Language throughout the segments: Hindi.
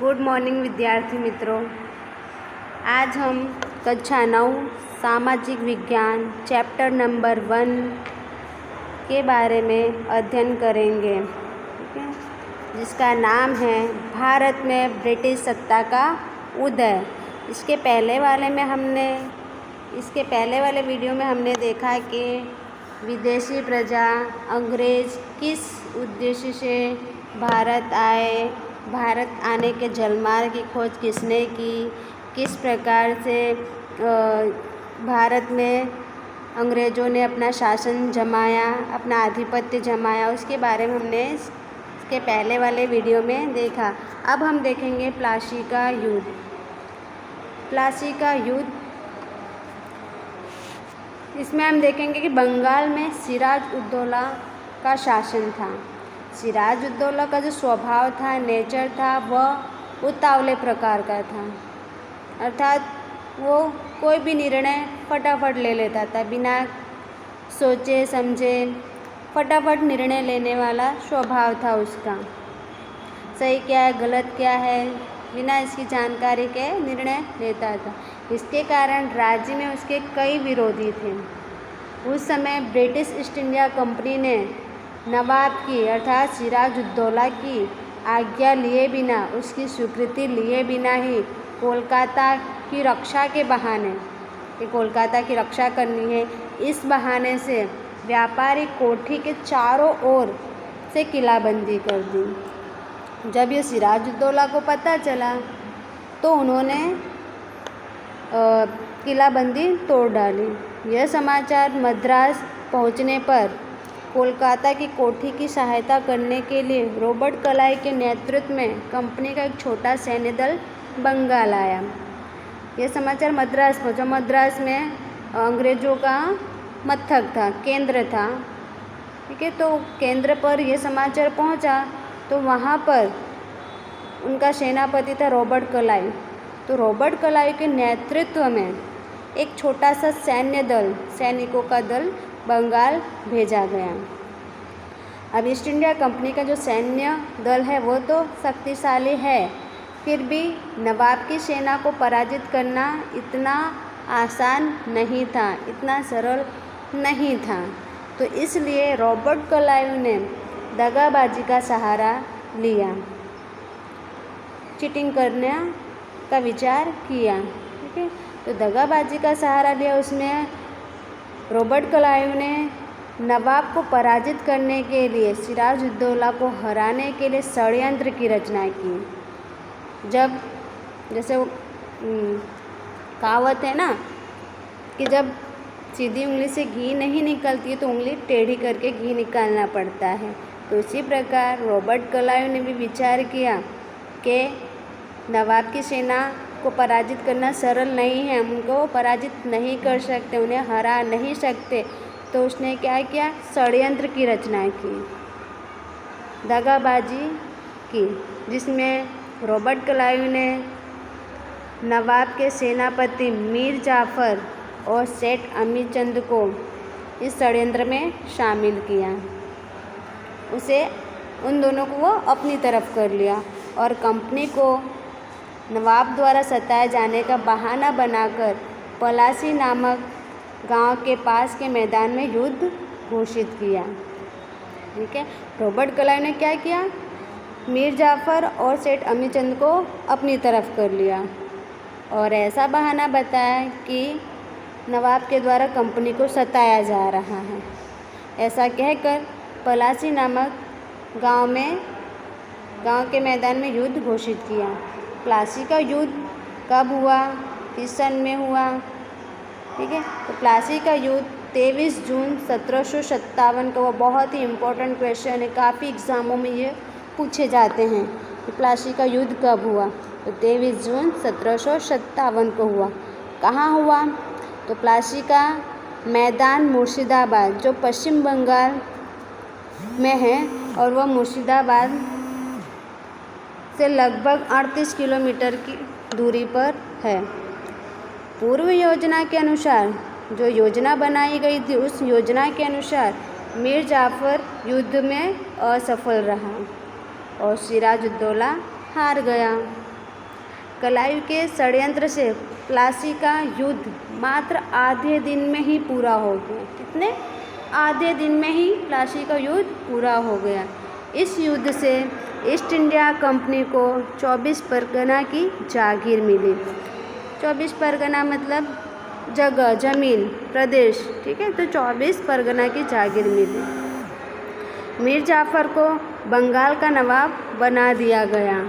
गुड मॉर्निंग विद्यार्थी मित्रों। आज हम कक्षा 9 सामाजिक विज्ञान चैप्टर नंबर 1 के बारे में अध्ययन करेंगे, ठीक है, जिसका नाम है भारत में ब्रिटिश सत्ता का उदय। इसके पहले वाले वीडियो में हमने देखा कि विदेशी प्रजा अंग्रेज किस उद्देश्य से भारत आए, भारत आने के जलमार्ग की खोज किसने की, किस प्रकार से भारत में अंग्रेज़ों ने अपना शासन जमाया, अपना आधिपत्य जमाया, उसके बारे में हमने इसके पहले वाले वीडियो में देखा। अब हम देखेंगे प्लासी का युद्ध। प्लासी का युद्ध, इसमें हम देखेंगे कि बंगाल में सिराज उद दौला का शासन था। सिराज उद दौला का जो स्वभाव था, नेचर था, वह उतावले प्रकार का था, अर्थात वो कोई भी निर्णय फटाफट ले लेता था, बिना सोचे समझे फटाफट निर्णय लेने वाला स्वभाव था उसका। सही क्या है, गलत क्या है, बिना इसकी जानकारी के निर्णय लेता था। इसके कारण राज्य में उसके कई विरोधी थे। उस समय ब्रिटिश ईस्ट इंडिया कंपनी ने नवाब की अर्थात सिराज उद दौला की आज्ञा लिए बिना, उसकी स्वीकृति लिए बिना ही कोलकाता की रक्षा के बहाने, कि कोलकाता की रक्षा करनी है, इस बहाने से व्यापारी कोठी के चारों ओर से किलाबंदी कर दी। जब ये सिराज उद दौला को पता चला तो उन्होंने किलाबंदी तोड़ डाली। यह समाचार मद्रास पहुंचने पर कोलकाता की कोठी की सहायता करने के लिए रॉबर्ट क्लाइव के नेतृत्व में कंपनी का एक छोटा सैन्य दल बंगाल आया। यह समाचार मद्रास पहुंचा। मद्रास में अंग्रेज़ों का मत्थक था, केंद्र था, ठीक है। तो केंद्र पर यह समाचार पहुंचा तो वहाँ पर उनका सेनापति था रॉबर्ट क्लाइव। तो रॉबर्ट क्लाइव के नेतृत्व में एक छोटा सा सैन्य दल, सैनिकों का दल बंगाल भेजा गया। अब ईस्ट इंडिया कंपनी का जो सैन्य दल है वो तो शक्तिशाली है, फिर भी नवाब की सेना को पराजित करना इतना आसान नहीं था, इतना सरल नहीं था। तो इसलिए रॉबर्ट क्लाइव ने दगाबाजी का सहारा लिया, चीटिंग करने का विचार किया, ठीक है। तो दगाबाजी का सहारा लिया। उसमें रॉबर्ट क्लाइव ने नवाब को पराजित करने के लिए, सिराज उद दौला को हराने के लिए षड्यंत्र की रचना की। जब जैसे कहावत है ना कि जब सीधी उंगली से घी नहीं निकलती तो उंगली टेढ़ी करके घी निकालना पड़ता है। तो उसी प्रकार रॉबर्ट क्लाइव ने भी विचार किया कि नवाब की सेना को पराजित करना सरल नहीं है, हम उनको पराजित नहीं कर सकते, उन्हें हरा नहीं सकते। तो उसने क्या किया, षड्यंत्र की रचना की, दगाबाजी की, जिसमें रॉबर्ट क्लाइव ने नवाब के सेनापति मीर जाफ़र और सेठ अमीचंद को इस षड्यंत्र में शामिल किया। उन दोनों को वो अपनी तरफ कर लिया और कंपनी को नवाब द्वारा सताए जाने का बहाना बनाकर पलासी नामक गांव के पास के मैदान में युद्ध घोषित किया, ठीक है। रॉबर्ट क्लाइव ने क्या किया, मीर जाफ़र और सेठ अमीचंद को अपनी तरफ कर लिया और ऐसा बहाना बताया कि नवाब के द्वारा कंपनी को सताया जा रहा है। ऐसा कहकर पलासी नामक गांव के मैदान में युद्ध घोषित किया। प्लासी का युद्ध कब हुआ, किस सन में हुआ, ठीक है। तो प्लासी का युद्ध 23 जून 1757 का, वो बहुत ही इम्पोर्टेंट क्वेश्चन है, काफ़ी एग्ज़ामों में ये पूछे जाते हैं कि प्लासी का युद्ध कब हुआ। तो 23 जून 1757 को हुआ। कहाँ हुआ, तो प्लासी का मैदान मुर्शिदाबाद, जो पश्चिम बंगाल में है, और वह मुर्शिदाबाद से लगभग 38 किलोमीटर की दूरी पर है। पूर्व योजना के अनुसार, जो योजना बनाई गई थी, उस योजना के अनुसार मीर जाफ़र युद्ध में असफल रहा और सिराज उद दौला हार गया। कलायु के षड्यंत्र से प्लासी का युद्ध मात्र आधे दिन में ही पूरा हो गया। कितने? आधे दिन में ही प्लासी का युद्ध पूरा हो गया। इस युद्ध से ईस्ट इंडिया कंपनी को 24 परगना की जागीर मिली। 24 परगना मतलब जगह, ज़मीन, प्रदेश, ठीक है। तो 24 परगना की जागीर मिली। मीर जाफ़र को बंगाल का नवाब बना दिया गया।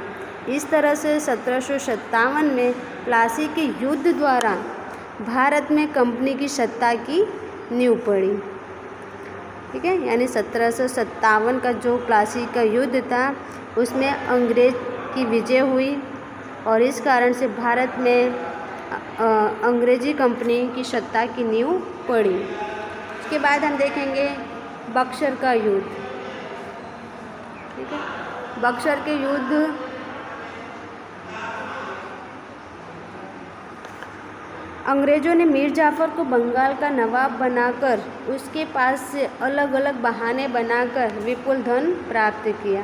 इस तरह से 1757 में प्लासी के युद्ध द्वारा भारत में कंपनी की सत्ता की नींव पड़ी, ठीक है। यानी 1757 का जो प्लासी का युद्ध था उसमें अंग्रेज की विजय हुई और इस कारण से भारत में अंग्रेजी कंपनी की सत्ता की नींव पड़ी। उसके बाद हम देखेंगे बक्सर का युद्ध, ठीक है। बक्सर के युद्ध अंग्रेज़ों ने मीर जाफ़र को बंगाल का नवाब बनाकर उसके पास से अलग अलग बहाने बनाकर विपुल धन प्राप्त किया,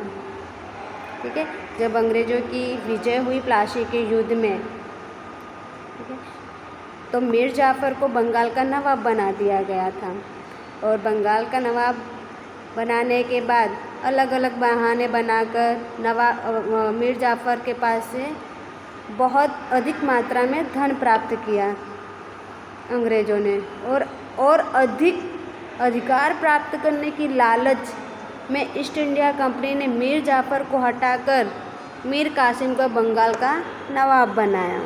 ठीक है। जब अंग्रेज़ों की विजय हुई प्लासी के युद्ध में, ठीक है, तो मीर जाफ़र को बंगाल का नवाब बना दिया गया था और बंगाल का नवाब बनाने के बाद अलग अलग बहाने बनाकर मीर जाफ़र के पास से बहुत अधिक मात्रा में धन प्राप्त किया अंग्रेज़ों ने और अधिक अधिकार प्राप्त करने की लालच में ईस्ट इंडिया कंपनी ने मीर जाफ़र को हटाकर मीर कासिम को बंगाल का नवाब बनाया।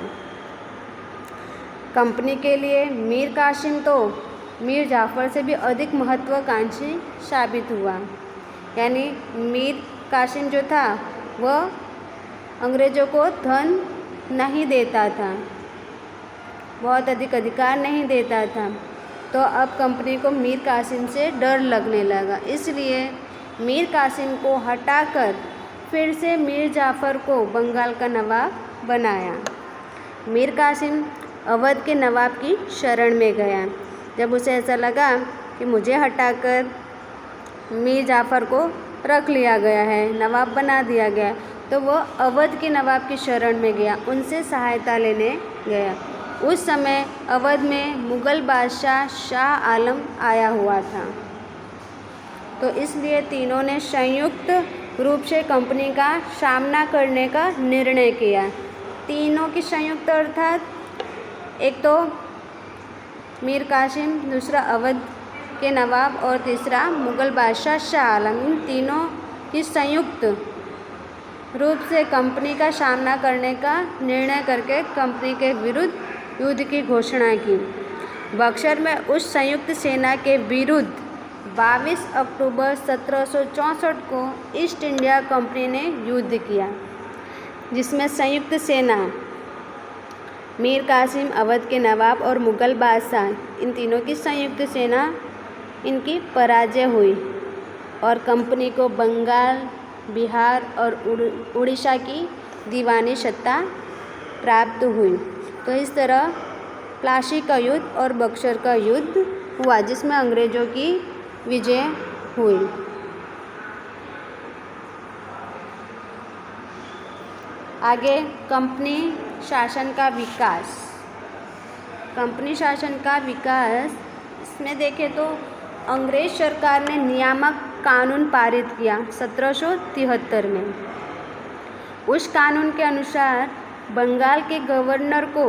कंपनी के लिए मीर कासिम तो मीर जाफ़र से भी अधिक महत्वाकांक्षी साबित हुआ। यानी मीर कासिम जो था वह अंग्रेज़ों को धन नहीं देता था, बहुत अधिक अधिकार नहीं देता था, तो अब कंपनी को मीर कासिम से डर लगने लगा। इसलिए मीर कासिम को हटाकर फिर से मीर जाफ़र को बंगाल का नवाब बनाया। मीर कासिम अवध के नवाब की शरण में गया। जब उसे ऐसा लगा कि मुझे हटाकर मीर जाफ़र को रख लिया गया है, नवाब बना दिया गया, तो वह अवध के नवाब की शरण में गया, उनसे सहायता लेने गया। उस समय अवध में मुग़ल बादशाह शाह आलम आया हुआ था, तो इसलिए तीनों ने संयुक्त रूप से कंपनी का सामना करने का निर्णय किया। तीनों की संयुक्त अर्थात एक तो मीर कासिम, दूसरा अवध के नवाब और तीसरा मुग़ल बादशाह शाह आलम, इन तीनों की संयुक्त रूप से कंपनी का सामना करने का निर्णय करके कंपनी के विरुद्ध युद्ध की घोषणा की। बक्सर में उस संयुक्त सेना के विरुद्ध 22 अक्टूबर 1764 को ईस्ट इंडिया कंपनी ने युद्ध किया, जिसमें संयुक्त सेना मीर कासिम, अवध के नवाब और मुग़ल बादशाह, इन तीनों की संयुक्त सेना इनकी पराजय हुई और कंपनी को बंगाल, बिहार और उड़ीसा की दीवानी सत्ता प्राप्त हुई। तो इस तरह प्लासी का युद्ध और बक्सर का युद्ध हुआ, जिसमें अंग्रेज़ों की विजय हुई। आगे कंपनी शासन का विकास। कंपनी शासन का विकास, इसमें देखें तो अंग्रेज़ सरकार ने नियामक कानून पारित किया 1773 में। उस कानून के अनुसार बंगाल के गवर्नर को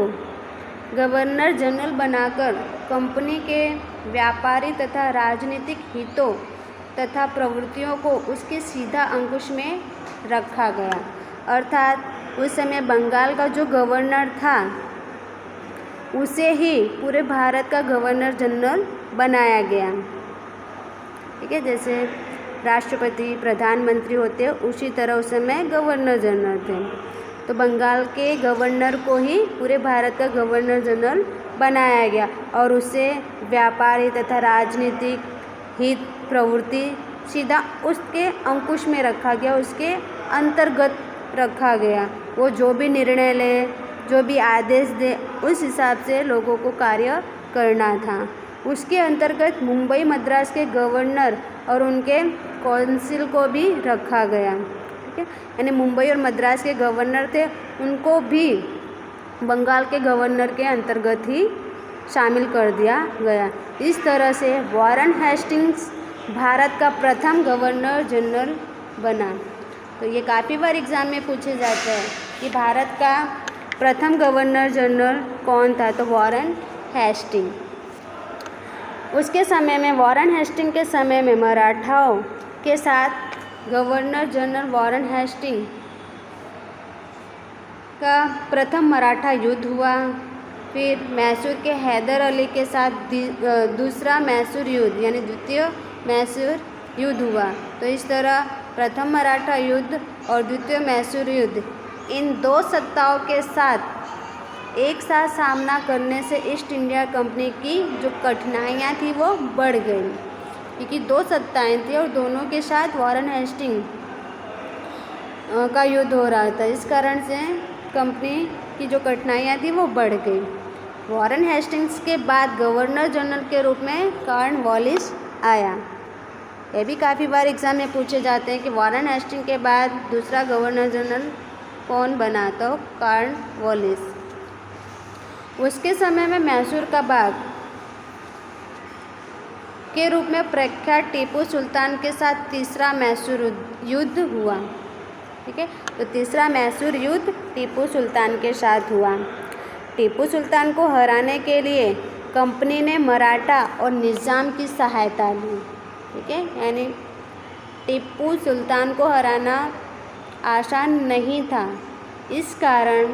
गवर्नर जनरल बनाकर कंपनी के व्यापारी तथा राजनीतिक हितों तथा प्रवृत्तियों को उसके सीधा अंकुश में रखा गया। अर्थात उस समय बंगाल का जो गवर्नर था उसे ही पूरे भारत का गवर्नर जनरल बनाया गया, ठीक है। जैसे राष्ट्रपति, प्रधानमंत्री होते उसी तरह उस समय गवर्नर जनरल थे, तो बंगाल के गवर्नर को ही पूरे भारत का गवर्नर जनरल बनाया गया और उसे व्यापारी तथा राजनीतिक हित प्रवृत्ति सीधा उसके अंकुश में रखा गया, उसके अंतर्गत रखा गया। वो जो भी निर्णय ले, जो भी आदेश दे, उस हिसाब से लोगों को कार्य करना था। उसके अंतर्गत मुंबई मद्रास के गवर्नर और उनके काउंसिल को भी रखा गया, ठीक है। यानी मुंबई और मद्रास के गवर्नर थे, उनको भी बंगाल के गवर्नर के अंतर्गत ही शामिल कर दिया गया। इस तरह से वॉरेन हेस्टिंग्स भारत का प्रथम गवर्नर जनरल बना। तो ये काफ़ी बार एग्ज़ाम में पूछे जाते हैं कि भारत का प्रथम गवर्नर जनरल कौन था, तो वॉरेन हेस्टिंग। उसके समय में, वॉरेन हेस्टिंग के समय में मराठाओं के साथ गवर्नर जनरल वॉरेन हेस्टिंग का प्रथम मराठा युद्ध हुआ। फिर मैसूर के हैदर अली के साथ दूसरा मैसूर युद्ध यानी द्वितीय मैसूर युद्ध हुआ। तो इस तरह प्रथम मराठा युद्ध और द्वितीय मैसूर युद्ध, इन दो सत्ताओं के साथ एक साथ सामना करने से ईस्ट इंडिया कंपनी की जो कठिनाइयाँ थी वो बढ़ गई, क्योंकि दो सत्ताएं थी और दोनों के साथ वॉरेन हेस्टिंग का युद्ध हो रहा था। इस कारण से कंपनी की जो कठिनाइयाँ थी वो बढ़ गई। वॉरेन हेस्टिंग्स के बाद गवर्नर जनरल के रूप में कॉर्नवालिस आया। ये भी काफ़ी बार एग्ज़ाम में पूछे जाते हैं कि वॉरेन हेस्टिंग के बाद दूसरा गवर्नर जनरल कौन बना, तो कॉर्नवालिस। उसके समय में मैसूर का बाग के रूप में प्रख्यात टीपू सुल्तान के साथ तीसरा मैसूर युद्ध हुआ। ठीक है, तो तीसरा मैसूर युद्ध टीपू सुल्तान के साथ हुआ। टीपू सुल्तान को हराने के लिए कंपनी ने मराठा और निज़ाम की सहायता ली। ठीक है, यानी टीपू सुल्तान को हराना आसान नहीं था, इस कारण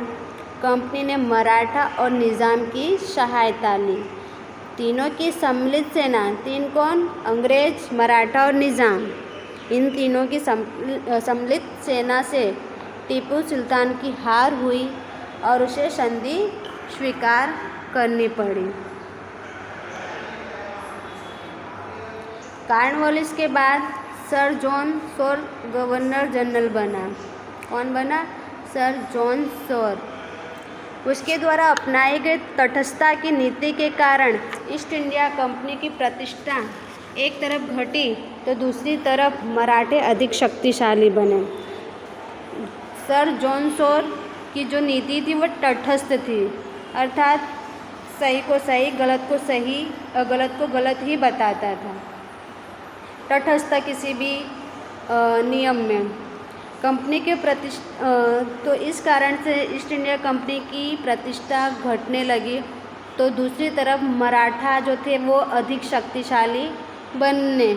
कंपनी ने मराठा और निज़ाम की सहायता ली। तीनों की सम्मिलित सेना, तीन कौन, अंग्रेज, मराठा और निज़ाम, इन तीनों की सम्मिलित सेना से टीपू सुल्तान की हार हुई और उसे संधि स्वीकार करनी पड़ी। कॉर्नवालिस के बाद sir John Shore governor general बना। कौन बना? Sir John Shore. उसके द्वारा अपनाई गई तटस्थता की नीति के कारण ईस्ट इंडिया कंपनी की प्रतिष्ठा एक तरफ घटी तो दूसरी तरफ मराठे अधिक शक्तिशाली बने। सर जॉन शोर की जो नीति थी वो तटस्थ थी, अर्थात सही को सही, गलत को सही और गलत को गलत ही बताता था। तटस्थ किसी भी नियम में कंपनी के तो इस कारण से ईस्ट इंडिया कंपनी की प्रतिष्ठा घटने लगी, तो दूसरी तरफ मराठा जो थे वो अधिक शक्तिशाली बनने।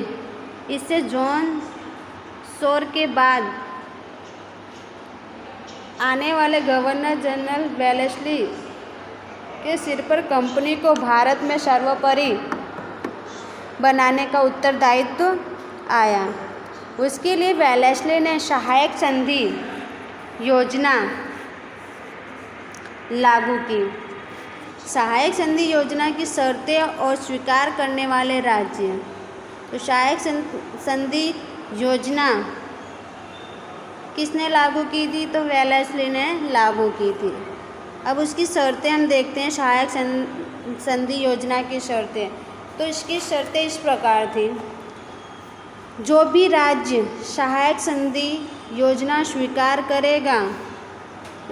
इससे जॉन शोर के बाद आने वाले गवर्नर जनरल वेलेस्ली के सिर पर कंपनी को भारत में सर्वोपरि बनाने का उत्तरदायित्व आया। उसके लिए वेलेस्ली ने सहायक संधि योजना लागू की। सहायक संधि योजना की शर्तें और स्वीकार करने वाले राज्य। तो सहायक संधि योजना किसने लागू की थी? तो वेलेस्ली ने लागू की थी। अब उसकी शर्तें हम देखते हैं, सहायक संधि योजना की शर्तें। तो इसकी शर्तें इस प्रकार थी, जो भी राज्य सहायक संधि योजना स्वीकार करेगा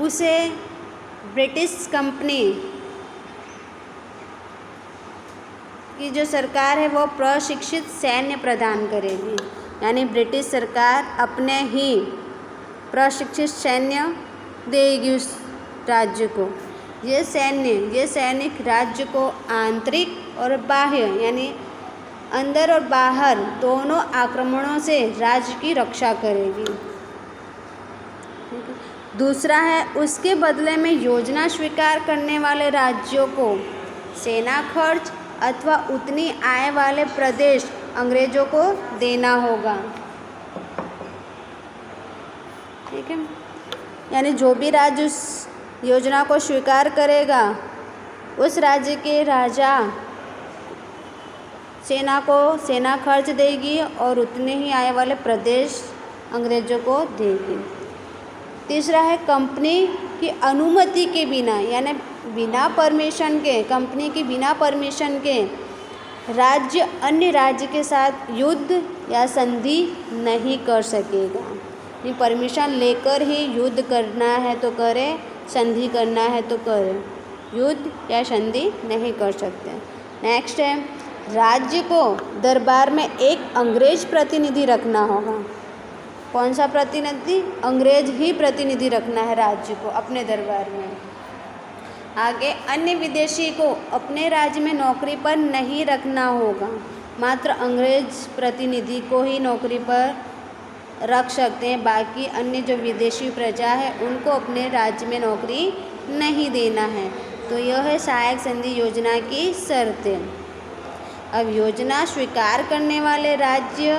उसे ब्रिटिश कंपनी की जो सरकार है वो प्रशिक्षित सैन्य प्रदान करेगी। यानी ब्रिटिश सरकार अपने ही प्रशिक्षित सैन्य देगी उस राज्य को। ये सैनिक राज्य को आंतरिक और बाह्य यानी अंदर और बाहर दोनों आक्रमणों से राज्य की रक्षा करेगी। दूसरा है, उसके बदले में योजना स्वीकार करने वाले राज्यों को सेना खर्च अथवा उतनी आय वाले प्रदेश अंग्रेजों को देना होगा। ठीक है, यानी जो भी राज्य उस योजना को स्वीकार करेगा उस राज्य के राजा सेना खर्च देगी और उतने ही आय वाले प्रदेश अंग्रेजों को देगी। तीसरा है, कंपनी की अनुमति के बिना यानी बिना परमिशन के, कंपनी की बिना परमिशन के राज्य अन्य राज्य के साथ युद्ध या संधि नहीं कर सकेगा। परमिशन लेकर ही युद्ध करना है तो करे, संधि करना है तो करें, युद्ध या संधि नहीं कर सकते। नेक्स्ट है, राज्य को दरबार में एक अंग्रेज प्रतिनिधि रखना होगा। कौन सा प्रतिनिधि? अंग्रेज ही प्रतिनिधि रखना है राज्य को अपने दरबार में। आगे, अन्य विदेशी को अपने राज्य में नौकरी पर नहीं रखना होगा, मात्र अंग्रेज प्रतिनिधि को ही नौकरी पर रख सकते हैं। बाकी अन्य जो विदेशी प्रजा है उनको अपने राज्य में नौकरी नहीं देना है। तो यह है सहायक संधि योजना की शर्तें। अब योजना स्वीकार करने वाले राज्य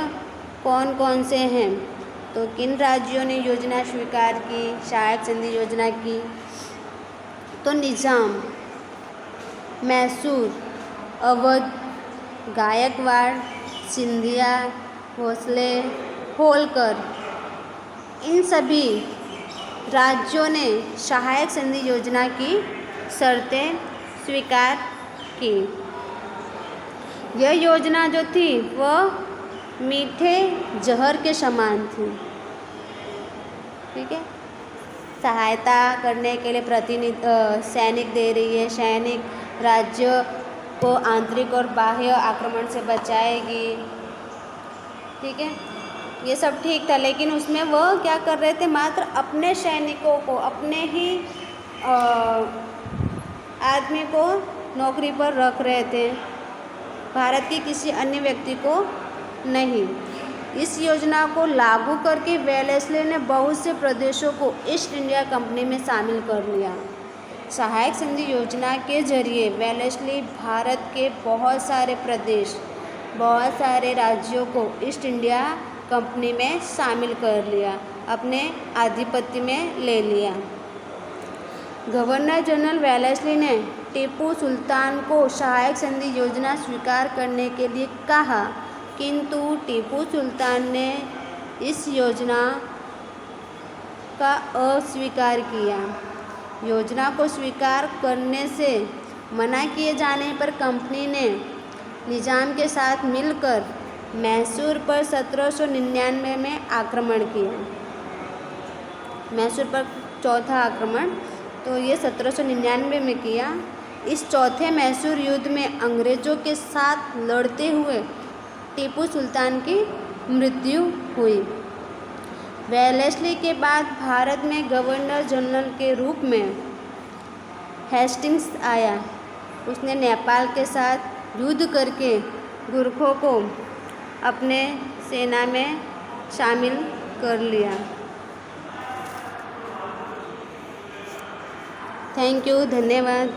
कौन कौन से हैं? तो किन राज्यों ने योजना स्वीकार की, सहायक संधि योजना की? तो निज़ाम, मैसूर, अवध, गायकवाड़, सिंधिया, भोसले, होलकर, इन सभी राज्यों ने सहायक संधि योजना की शर्तें स्वीकार की। यह योजना जो थी वह मीठे जहर के समान थी। ठीक है, सहायता करने के लिए सैनिक दे रही है, सैनिक राज्य को आंतरिक और बाह्य आक्रमण से बचाएगी। ठीक है, ये सब ठीक था, लेकिन उसमें वह क्या कर रहे थे? मात्र अपने सैनिकों को, अपने ही आदमी को नौकरी पर रख रहे थे, भारत के किसी अन्य व्यक्ति को नहीं। इस योजना को लागू करके वेलेस्ली ने बहुत से प्रदेशों को ईस्ट इंडिया कंपनी में शामिल कर लिया। सहायक संधि योजना के जरिए वेलेस्ली भारत के बहुत सारे प्रदेश, बहुत सारे राज्यों को ईस्ट इंडिया कंपनी में शामिल कर लिया, अपने आधिपत्य में ले लिया। गवर्नर जनरल वेलेस्ली ने टीपू सुल्तान को सहायक संधि योजना स्वीकार करने के लिए कहा, किंतु टीपू सुल्तान ने इस योजना का अस्वीकार किया। योजना को स्वीकार करने से मना किए जाने पर कंपनी ने निजाम के साथ मिलकर मैसूर पर 1799 में आक्रमण किया। मैसूर पर चौथा आक्रमण तो ये 1799 में किया। इस चौथे मैसूर युद्ध में अंग्रेज़ों के साथ लड़ते हुए टीपू सुल्तान की मृत्यु हुई। वेलेस्ली के बाद भारत में गवर्नर जनरल के रूप में हेस्टिंग्स आया। उसने नेपाल के साथ युद्ध करके गोरखों को अपने सेना में शामिल कर लिया। थैंक यू, धन्यवाद।